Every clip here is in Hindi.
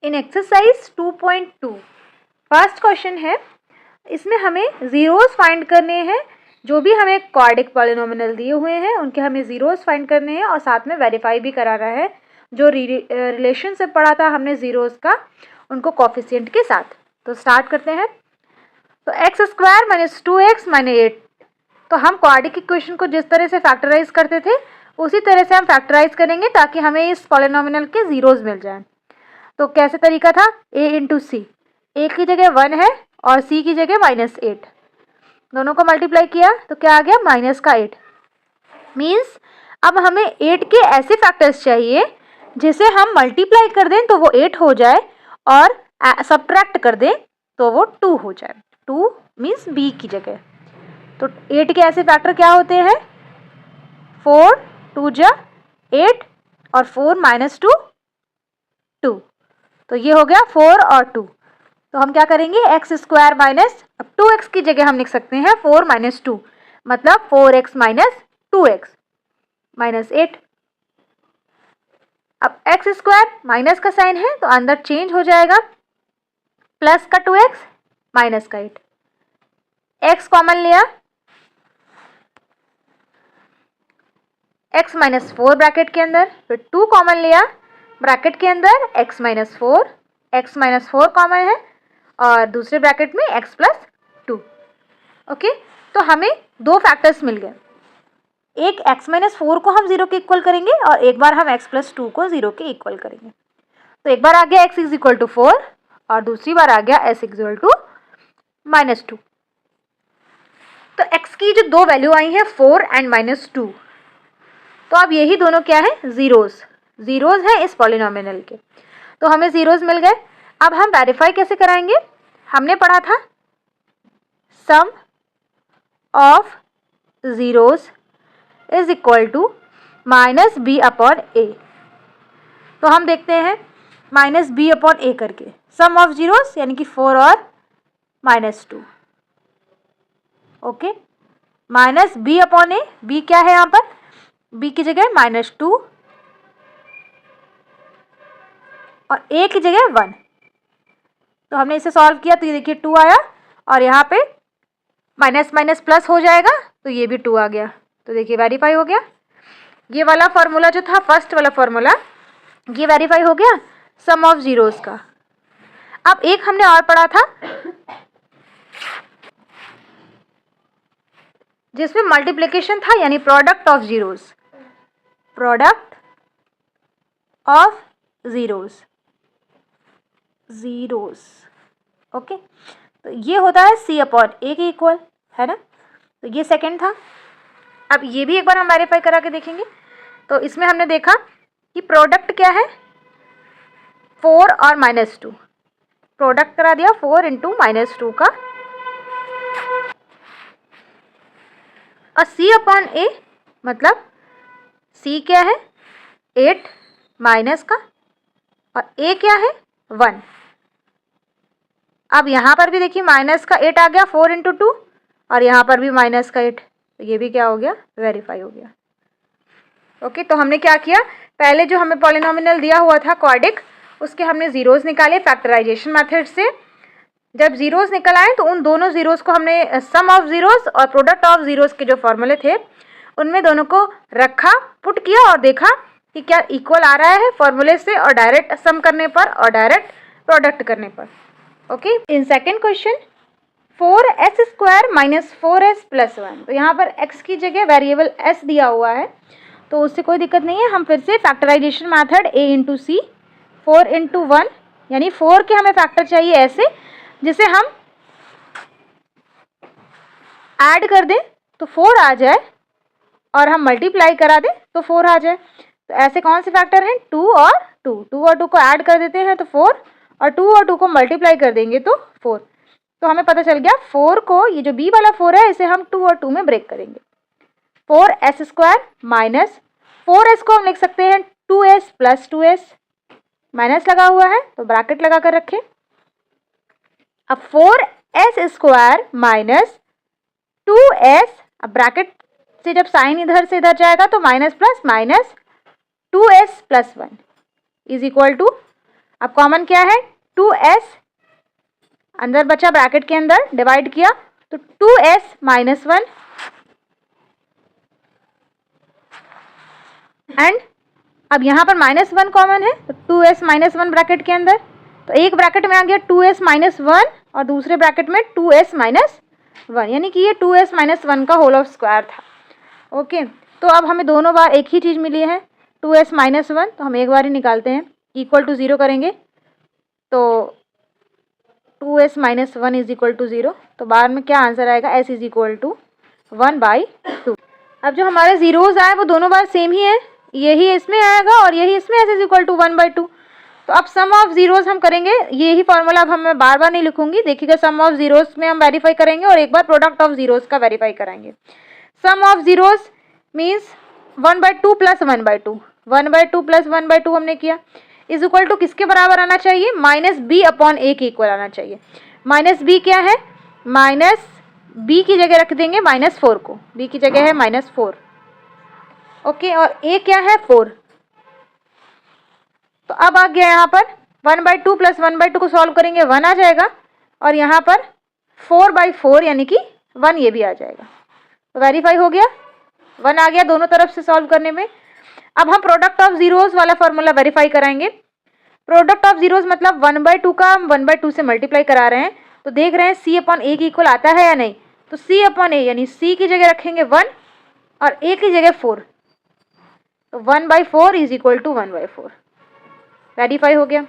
इन एक्सरसाइज 2.2 फर्स्ट क्वेश्चन है, इसमें हमें ज़ीरोस फाइंड करने हैं। जो भी हमें क्वाड्रिक पॉलिनोमियल दिए हुए हैं उनके हमें ज़ीरोस फाइंड करने हैं और साथ में वेरीफाई भी कराना है। जो रिलेशन से पढ़ा था हमने ज़ीरोस का, उनको कोफिशिएंट के साथ। तो स्टार्ट करते हैं। तो x square minus 2x minus 8, तो हम क्वाड्रिक इक्वेशन को जिस तरह से फैक्टराइज करते थे उसी तरह से हम फैक्टराइज करेंगे ताकि हमें इस पॉलिनोमियल के ज़ीरोस मिल जाएं। तो कैसे तरीका था, a इंटू सी, ए की जगह 1 है और c की जगह -8, दोनों को मल्टीप्लाई किया तो क्या आ गया -8। मीन्स अब हमें 8 के ऐसे फैक्टर्स चाहिए जिसे हम मल्टीप्लाई कर दें तो वो 8 हो जाए और सब्ट्रैक्ट कर दें तो वो 2 हो जाए। 2 मीन्स b की जगह। तो 8 के ऐसे फैक्टर क्या होते हैं, 4 2 जा 8 और 4 माइनस 2 2। तो ये हो गया 4 और 2। तो हम क्या करेंगे, एक्स स्क्वायर माइनस, अब 2x की जगह हम लिख सकते हैं 4 माइनस 2, मतलब 4x माइनस 2x माइनस 8। अब एक्स स्क्वायर माइनस का साइन है तो अंदर चेंज हो जाएगा, प्लस का 2x माइनस का 8, x कॉमन लिया, x माइनस 4 ब्रैकेट के अंदर, फिर 2 कॉमन लिया ब्रैकेट के अंदर, x minus 4, x minus 4 common है और दूसरे ब्रैकेट में x प्लस 2। ओके, तो हमें दो फैक्टर्स मिल गए। एक x माइनस 4 को हम 0 के इक्वल करेंगे और एक बार हम x प्लस 2 को 0 के इक्वल करेंगे। तो एक बार आ गया x इज इक्वल टू 4 और दूसरी बार आ गया s इक्वल टू -2। तो x की जो दो वैल्यू आई है 4 एंड -2, तो अब यही दोनों क्या है, ज़ीरोज़ है इस पॉलिनोमियल के। तो हमें ज़ीरोज़ मिल गए। अब हम वेरीफाई कैसे कराएंगे, हमने पढ़ा था sum of zeros is equal to minus B upon A. तो हम देखते हैं माइनस बी अपॉन ए करके, सम ऑफ ज़ीरोज़ यानी कि 4 और -2। ओके, माइनस बी अपॉन ए, बी क्या है यहाँ पर, b की जगह -2 और a की जगह 1। तो हमने इसे सॉल्व किया तो ये देखिए 2 आया और यहाँ पे माइनस माइनस प्लस हो जाएगा तो ये भी 2 आ गया। तो देखिए वेरीफाई हो गया। ये वाला फॉर्मूला जो था, फर्स्ट वाला फॉर्मूला, ये वेरीफाई हो गया सम ऑफ ज़ीरोज़ का। अब एक हमने और पढ़ा था जिसमें मल्टीप्लिकेशन था, यानी product of zeros, product of zeros. Okay, तो ये होता है c अपॉन ए के इक्वल, है ना। तो ये सेकंड था। अब ये भी एक बार हम वेरीफाई करा के देखेंगे। तो इसमें हमने देखा कि प्रोडक्ट क्या है, 4 और -2, प्रोडक्ट करा दिया 4 इंटू -2 का, और c अपॉन ए मतलब c क्या है 8 माइनस का और a क्या है 1। अब यहाँ पर भी देखिए माइनस का 8 आ गया 4 इंटू 2 और यहाँ पर भी माइनस का 8, तो ये भी क्या हो गया, वेरीफाई हो गया। ओके, तो हमने क्या किया, पहले जो हमें पॉलिनोमियल दिया हुआ था क्वाड्रिक, उसके हमने ज़ीरोज़ निकाले फैक्टराइजेशन मेथड से। जब ज़ीरोज़ निकल आए तो उन दोनों ज़ीरोज़ को हमने सम ऑफ ज़ीरोज़ और प्रोडक्ट ऑफ ज़ीरोज़ के जो फॉर्मूले थे उनमें दोनों को रखा, पुट किया और देखा कि क्या इक्वल आ रहा है फॉर्मूले से, और डायरेक्ट सम करने पर और डायरेक्ट प्रोडक्ट करने पर। Okay, in second question 4s square minus 4s plus 1, तो यहाँ पर x की जगह वेरिएबल s दिया हुआ है तो उससे कोई दिक्कत नहीं है। हम फिर से factorization method a into C, 4 into 1, यानी 4 के हमें फैक्टर चाहिए ऐसे जिसे हम ऐड कर दें तो 4 आ जाए और हम मल्टीप्लाई करा दें तो 4 आ जाए। तो ऐसे कौन से फैक्टर हैं, 2 और 2 को ऐड कर देते हैं तो 4, और 2 और 2 को मल्टीप्लाई कर देंगे तो 4। तो हमें पता चल गया 4 को, ये जो b वाला 4 है इसे हम 2 और 2 में ब्रेक करेंगे। 4s स्क्वायर माइनस 4s को हम लिख सकते हैं 2s प्लस 2s, माइनस लगा हुआ है तो ब्रैकेट लगा कर रखें। अब 4s स्क्वायर माइनस 2s, अब ब्रैकेट से जब साइन इधर से इधर जाएगा तो minus plus minus 2s plus 1 is equal to, अब कॉमन क्या है, 2s अंदर बचा ब्रैकेट के अंदर, डिवाइड किया तो 2s माइनस 1 एंड अब यहाँ पर -1 कॉमन है तो 2s माइनस 1 ब्रैकेट के अंदर, तो एक ब्रैकेट में आ गया 2s माइनस 1 और दूसरे ब्रैकेट में 2s माइनस 1, यानी कि ये 2s माइनस 1 का होल ऑफ स्क्वायर था। ओके, तो अब हमें दोनों बार एक ही चीज़ मिली है 2s माइनस 1, तो हम एक बार ही निकालते हैं, इक्वल टू 0 करेंगे तो 2s minus 1 is equal to 0, तो बाद में क्या आंसर आएगा, s इज इक्वल टू 1/2। अब जो हमारे जीरोज आए वो दोनों बार सेम ही है, यही इसमें आएगा और यही इसमें, s इज इक्वल टू 1/2। तो अब सम ऑफ जीरोज हम करेंगे, यही फॉर्मूला अब मैं बार बार नहीं लिखूंगी, देखिएगा सम ऑफ जीरोज में हम वेरीफाई करेंगे और एक बार प्रोडक्ट ऑफ जीरोज का वेरीफाई कराएंगे। Sum of zeros means 1/2 plus 1/2, 1/2 plus 1/2 हमने किया, इज इक्वल टू किसके बराबर आना चाहिए, -b/a के इक्वल आना चाहिए। -b क्या है, -b की जगह रख देंगे -4 को, b की जगह है -4। ओके, और a क्या है 4, तो अब आ गया यहाँ पर 1/2 प्लस 1/2 को सॉल्व करेंगे 1 आ जाएगा, और यहाँ पर 4/4 यानी कि 1 ये भी आ जाएगा, तो वेरीफाई हो गया, 1 आ गया दोनों तरफ से सॉल्व करने में। अब हम प्रोडक्ट ऑफ जीरोज वाला फॉर्मूला वेरीफाई कराएंगे। प्रोडक्ट ऑफ जीरोज मतलब 1/2 का हम 1/2 से मल्टीप्लाई करा रहे हैं, तो देख रहे हैं c/a के इक्वल आता है या नहीं, तो c/a यानी c की जगह रखेंगे 1 और a की जगह 4, तो 1/4 इज इक्वल टू 1/4, वेरीफाई हो गया।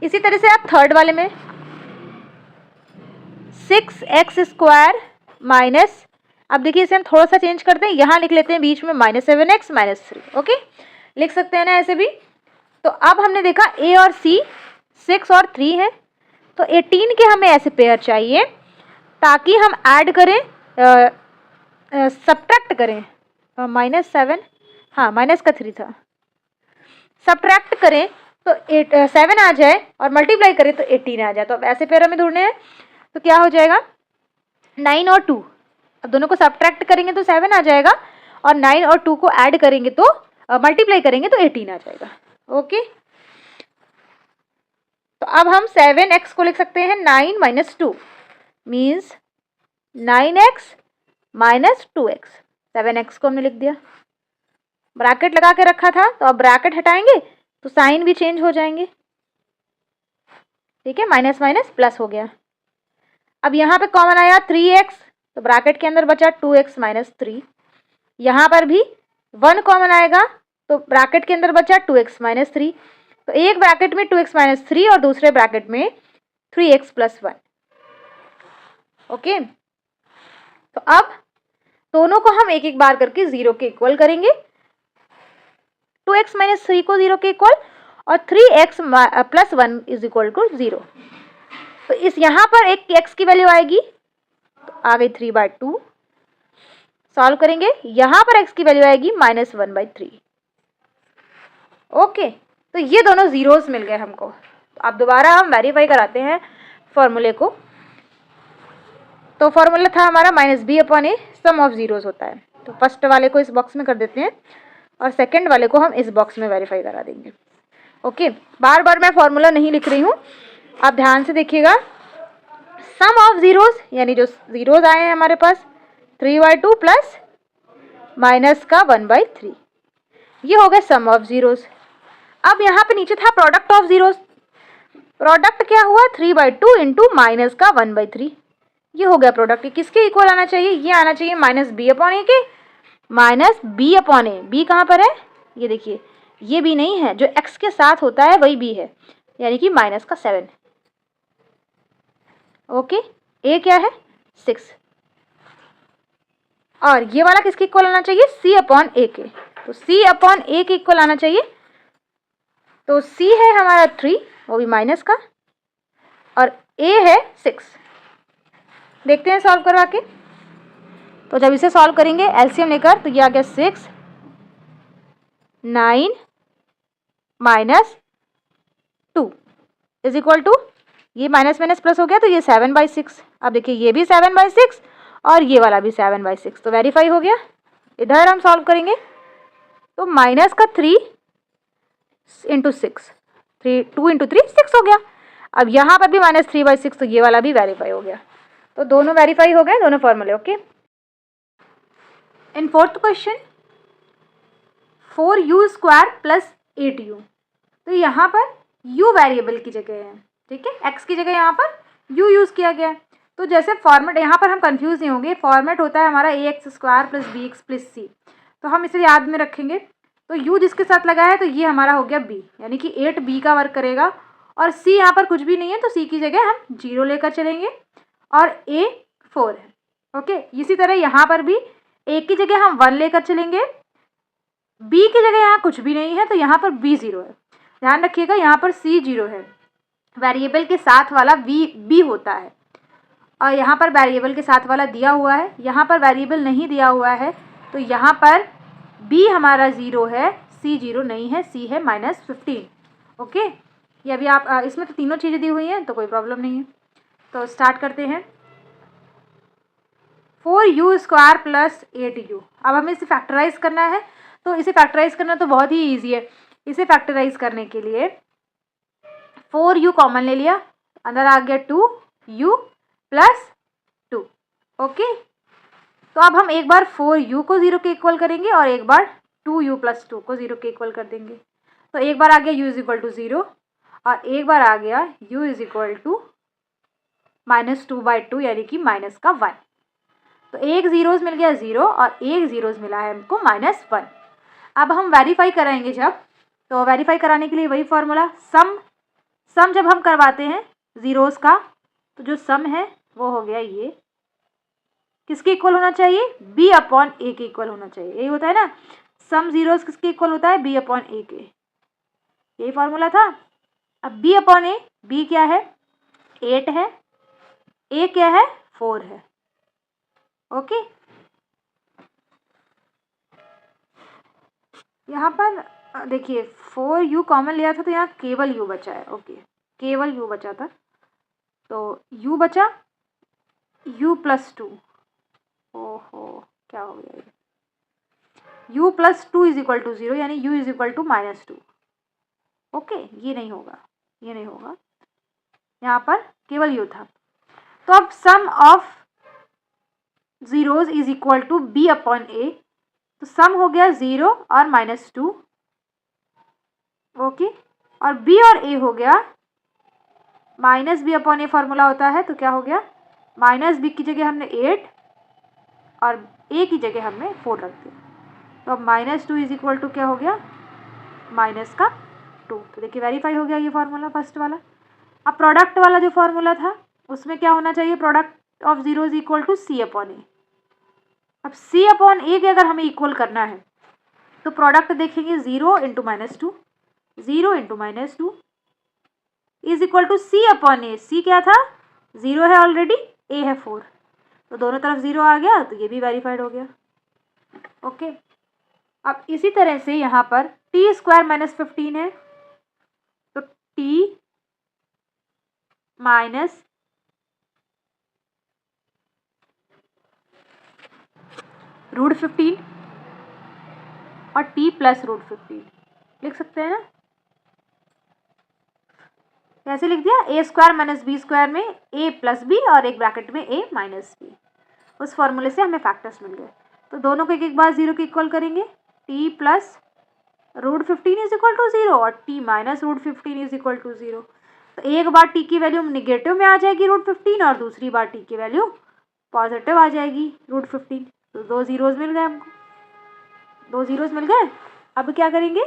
इसी तरह से आप थर्ड वाले में 6x² माइनस, अब देखिए इसे हम थोड़ा सा चेंज करते हैं, यहाँ लिख लेते हैं बीच में -7x - 3, ओके लिख सकते हैं ना ऐसे भी। तो अब हमने देखा a और c 6 और 3 है, तो 18 के हमें ऐसे पेयर चाहिए ताकि हम ऐड करें, सब्ट्रैक्ट करें, -7, हाँ माइनस का 3 था, सब्ट्रैक्ट करें तो 7 आ जाए और मल्टीप्लाई करें तो 18 आ जाए। तो अब ऐसे पेयर हमें ढूंढने हैं, तो क्या हो जाएगा 9 और 2, अब दोनों को सब्ट्रैक्ट करेंगे तो 7 आ जाएगा और 9 और 2 को ऐड करेंगे तो मल्टीप्लाई करेंगे तो 18 आ जाएगा। ओके, तो अब हम 7x को लिख सकते हैं 9 minus 2 means 9x minus 2x, 7x को हमने लिख दिया, ब्रैकेट लगा के रखा था तो अब ब्रैकेट हटाएंगे तो साइन भी चेंज हो जाएंगे, ठीक है, माइनस माइनस प्लस हो गया। अब यहाँ पे कॉमन आया 3x, तो ब्रैकेट के अंदर बचा 2x माइनस 3, यहाँ पर भी 1 कॉमन आएगा तो ब्रैकेट के अंदर बचा 2x माइनस 3, तो एक ब्रैकेट में 2x माइनस 3 और दूसरे ब्रैकेट में 3x प्लस 1। ओके, तो अब दोनों को हम एक एक बार करके 0 के इक्वल करेंगे, 2x माइनस 3 को 0 के इक्वल और 3x plus 1 is equal to 0। तो इस यहाँ पर एक x की वैल्यू आएगी, तो आ गई 3/2, सॉल्व करेंगे, यहाँ पर x की वैल्यू आएगी -1/3। ओके, तो ये दोनों जीरोस मिल गए हमको। तो अब दोबारा हम वेरीफाई कराते हैं फॉर्मूले को। तो फॉर्मूला था हमारा -b/a, सम ऑफ जीरोस होता है। तो फर्स्ट वाले को इस बॉक्स में कर देते हैं और सेकंड वाले को हम इस बॉक्स में वेरीफाई करा देंगे। ओके, बार बार मैं फॉर्मूला नहीं लिख रही हूँ, आप ध्यान से देखिएगा। सम ऑफ जीरोस यानी जो जीरोस आए हैं हमारे पास 3/2 प्लस माइनस का 1/3, ये हो गए सम ऑफ जीरोस। अब यहाँ पे नीचे था प्रोडक्ट ऑफ जीरोस, प्रोडक्ट क्या हुआ 3/2 इंटू माइनस का 1/3, ये हो गया प्रोडक्ट। ये किसके इक्वल आना चाहिए, ये आना चाहिए -b/a के, -b/a, b कहाँ पर है, ये देखिए, ये b नहीं है, जो x के साथ होता है वही b है, यानी कि -7। ओके, a क्या है 6, और ये वाला किसके इक्वल आना चाहिए c/a के, तो c/a के इक्वल आना चाहिए। तो c है हमारा 3, वो भी माइनस का, और a है 6। देखते हैं सॉल्व करवा के। तो जब इसे सॉल्व करेंगे एलसीएम लेकर, तो ये आ गया 6 9 माइनस 2 इज इक्वल टू, ये माइनस माइनस प्लस हो गया तो ये 7/6। अब देखिए ये भी 7/6 और ये वाला भी 7/6, तो वेरीफाई हो गया। इधर हम सॉल्व करेंगे तो माइनस का 3 इंटू 6, 2 इंटू 3 6 हो गया। अब यहाँ पर भी -3/6, तो ये वाला भी वेरीफाई हो गया। तो दोनों वेरीफाई हो गए, दोनों फॉर्मूले। Okay, in fourth question 4u² plus 8u। तो यहाँ पर u वेरिएबल की जगह है, ठीक है, x की जगह यहाँ पर u यूज़ किया गया है। तो जैसे फॉर्मेट, यहाँ पर हम कंफ्यूज नहीं होंगे, फॉर्मेट होता है हमारा ax² plus bx plus c, तो हम इसे याद में रखेंगे। तो u जिसके साथ लगा है तो ये हमारा हो गया b, यानी कि 8b का वर्क करेगा। और c यहाँ पर कुछ भी नहीं है, तो c की जगह हम 0 लेकर चलेंगे और a 4 है। ओके, इसी तरह यहाँ पर भी a की जगह हम 1 लेकर चलेंगे, b की जगह यहाँ कुछ भी नहीं है, तो यहाँ पर b 0 है। ध्यान रखिएगा, यहाँ पर c 0 है, वेरिएबल के साथ वाला b होता है, और यहाँ पर वेरिएबल के साथ वाला दिया हुआ है, यहाँ पर वेरिएबल नहीं दिया हुआ है, तो यहाँ पर b हमारा 0 है, c 0 नहीं है, c है -15। ओके, ये अभी आप इसमें तो तीनों चीज़ें दी हुई हैं, तो कोई प्रॉब्लम नहीं है। तो स्टार्ट करते हैं। 4u² plus 8u। अब हमें इसे फैक्टराइज करना है, तो इसे फैक्टराइज करना तो बहुत ही ईजी है। इसे फैक्टराइज करने के लिए 4u कॉमन ले लिया, अंदर आ गया 2u प्लस 2। ओके, तो अब हम एक बार 4u को 0 के इक्वल करेंगे और एक बार 2u प्लस 2 को 0 के इक्वल कर देंगे। तो एक बार आ गया u = 0 और एक बार आ गया u = -2/2, यानी कि -1। तो एक ज़ीरोज़ मिल गया 0 और एक ज़ीरोज़ मिला है हमको -1। अब हम वेरीफाई कराएंगे जब, तो वेरीफाई कराने के लिए वही फॉर्मूला, सम जब हम करवाते हैं ज़ीरोज़ का, तो जो सम है वो हो गया ये, किसके इक्वल होना चाहिए, b/a के इक्वल होना चाहिए। यही होता है ना, सम ज़ीरोज़ किसके इक्वल होता है, b/a के, यही फॉर्मूला था। अब b/a, b क्या है, 8 है, a क्या है, 4 है। ओके, यहाँ पर देखिए 4u कॉमन लिया था, तो यहाँ केवल u बचा है। ओके, केवल u बचा था, तो u बचा, u प्लस 2, ओहो क्या हो गया ये, u प्लस 2 = 0, यानी u = -2। ओके, ये नहीं होगा, ये नहीं होगा, यहाँ पर केवल u था। तो अब sum of zeros is equal to b/a, तो सम हो गया 0 और -2। ओके, और b और a हो गया -b/a फॉर्मूला होता है, तो क्या हो गया, -b की जगह हमने 8 और a की जगह हमने 4 रख दिया। तो अब -2 = क्या हो गया, -2। तो देखिए वेरीफाई हो गया ये फॉर्मूला फर्स्ट वाला। अब प्रोडक्ट वाला जो फॉर्मूला था उसमें क्या होना चाहिए, प्रोडक्ट ऑफ ज़ीरोज़ = c/a। अब c/a के अगर हमें इक्वल करना है तो प्रोडक्ट देखेंगे 0 × -2, 0 × -2 is equal to c/a। c क्या था, 0 है ऑलरेडी, a है 4, तो दोनों तरफ 0 आ गया, तो ये भी वेरीफाइड हो गया। ओके, अब इसी तरह से यहाँ पर t² -15 है, तो t माइनस √15 और t प्लस √15 लिख सकते हैं ना, कैसे लिख दिया, a² - b² में a प्लस b और एक ब्रैकेट में a माइनस b, उस फॉर्मूले से हमें फैक्टर्स मिल गए। तो दोनों को एक एक बार 0 के इक्वल करेंगे, t प्लस √15 = 0 और t माइनस √15 = 0। तो एक बार t की वैल्यू निगेटिव में आ जाएगी √15 और दूसरी बार t की वैल्यू पॉजिटिव आ जाएगी √15। तो 2 ज़ीरोज़ मिल गए हमको, 2 ज़ीरोज़ मिल गए। अब क्या करेंगे,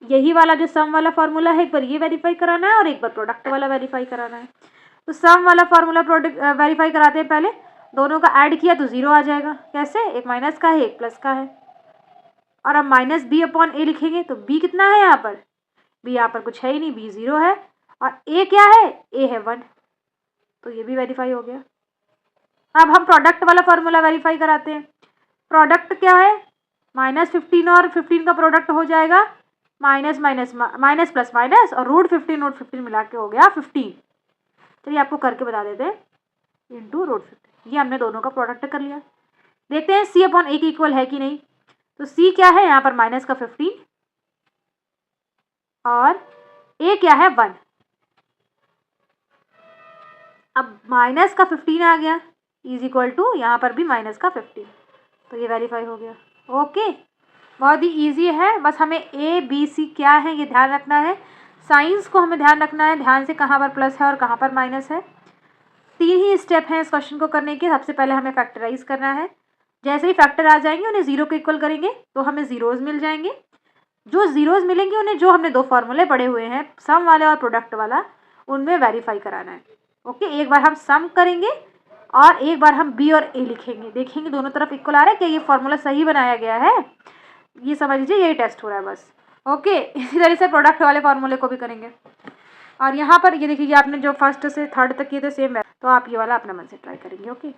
यही वाला जो सम वाला फॉर्मूला है, एक बार ये वेरीफाई कराना है और एक बार प्रोडक्ट वाला वेरीफाई कराना है। तो सम वाला फॉर्मूला प्रोडक्ट वेरीफाई कराते हैं, पहले दोनों का ऐड किया तो 0 आ जाएगा। कैसे, एक माइनस का है एक प्लस का है, और अब -b/a लिखेंगे, तो b कितना है यहाँ पर, b यहाँ पर कुछ है ही नहीं, b 0 है, और a क्या है, a है 1, तो ये भी वेरीफाई हो गया। अब हम प्रोडक्ट वाला फॉर्मूला वेरीफाई कराते हैं। प्रोडक्ट क्या है, -15 और 15 का प्रोडक्ट हो जाएगा माइनस माइनस प्लस माइनस, और √15 मिला के हो गया 15। चलिए आपको करके बता देते हैं, इंटू √15, ये हमने दोनों का प्रोडक्ट कर लिया। देखते हैं c/a के इक्वल है कि नहीं। तो c क्या है यहाँ पर, -15, और ए क्या है 1। अब माइनस का 15 आ गया इज इक्वल टू यहाँ पर भी माइनस का 15, तो ये वेरीफाई हो गया। ओके, बहुत ही ईजी है, बस हमें ए बी सी क्या है ये ध्यान रखना है। साइंस को हमें ध्यान रखना है, ध्यान से कहाँ पर प्लस है और कहाँ पर माइनस है। 3 ही स्टेप हैं इस क्वेश्चन को करने के। सबसे पहले हमें फैक्टराइज करना है, जैसे ही फैक्टर आ जाएंगे उन्हें 0 के इक्वल करेंगे तो हमें ज़ीरोज़ मिल जाएंगे। जो ज़ीरोज़ मिलेंगे उन्हें जो हमने 2 फार्मूले पढ़े हुए हैं, सम वाले और प्रोडक्ट वाला, उनमें वेरीफाई कराना है। ओके, एक बार हम सम करेंगे और एक बार हम बी और ए लिखेंगे, देखेंगे दोनों तरफ इक्वल आ रहा है, क्या ये फार्मूला सही बनाया गया है, ये समझ लीजिए यही टेस्ट हो रहा है बस। ओके, इसी तरह से प्रोडक्ट वाले फार्मूले को भी करेंगे। और यहाँ पर ये देखिए आपने जो फर्स्ट से थर्ड तक किए थे सेम है, तो आप ये वाला अपना मन से ट्राई करेंगे। ओके।